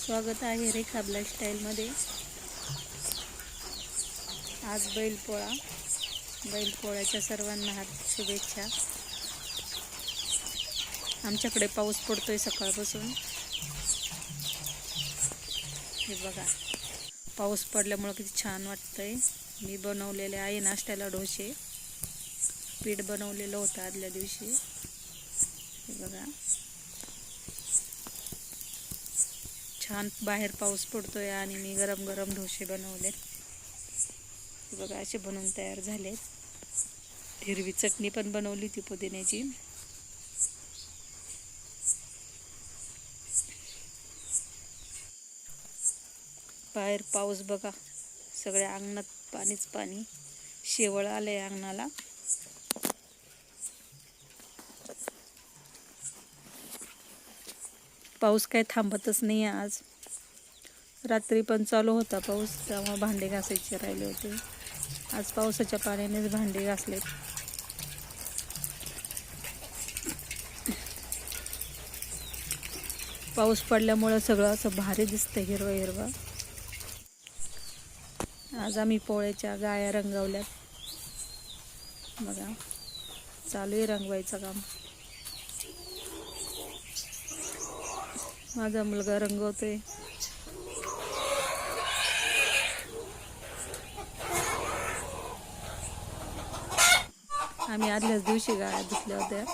स्वागत आहे रेखा ब्लॉग स्टाईलमध्ये। आज बैलपोळा, बैलपोळ्याच्या सर्वांना हार्दिक शुभेच्छा। आमच्याकडे पाऊस पडतोय सकाळपासून। हे बघा, पाऊस पडल्यामुळे किती छान वाटतंय। मी बनवलेले आहे नाश्त्याला डोसे, पीठ बनवलेलं होतं आदल्या दिवशी। हे बघा, छान बाहेर पाऊस पडतोय आणि मी गरम गरम डोसे बनवले। हे बघा, असे बनवून तयार झाले। हिरवी चटणी पण बनवली होती पुदिन्याची। बाहेर पाऊस बघा, सगळ्या अंगणात पाणीच पाणी, शेवळ आले अंगणाला। पाऊस काही थांबतच नाही आज। रात्री पण चालू होता पाऊस, त्यामुळे भांडे घासायचे राहिले होते। आज पावसाच्या पाण्यानेच भांडे घासलेत। पाऊस पडल्यामुळे सगळं असं भारी दिसतंय, हिरवं हिरवं। आज आम्ही पोळ्याच्या गाया रंगवल्यात बघा, चालू आहे रंगवायचं काम। माझा मुलगा रंगवतोय। आम्ही आदल्याच दिवशी गाया धुतल्या होत्या,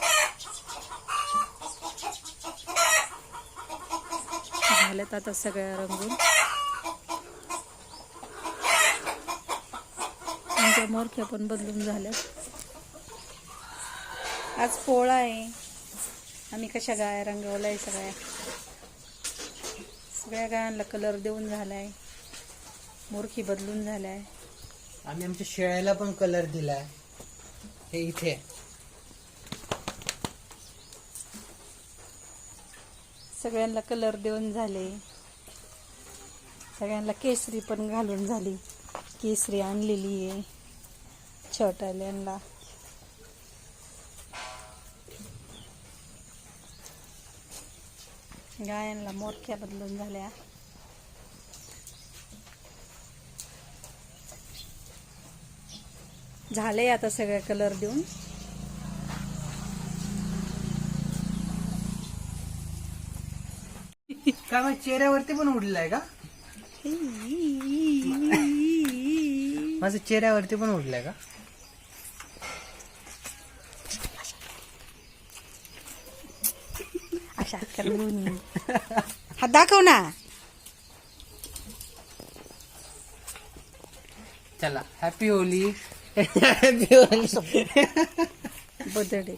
झाल्यात आता सगळ्या रंगून। आमच्या मोरख्या पण बदलून झाल्यात। आज पोळा आहे, आम्ही कशा गाया रंगवलाय सगळ्या गायांना कलर देऊन झालाय, मोरखी बदलून झालाय। आम्ही आमच्या शेळ्याला पण कलर दिलाय। हे इथे सगळ्यांना कलर देऊन झाले। सगळ्यांना केसरी पण घालून झाली। केसरी आणलेली आहे छोट्याल्यांना। गायांना मोरख्या बदलून झाल्या। झाले आता सगळे कलर देऊन। काय मग चेहऱ्यावरती पण उडलाय का? माझ्या चेहऱ्यावरती पण उडलाय का? अशा करून हा दाखव ना। चला, हॅपी होली। Happy Holy. बदल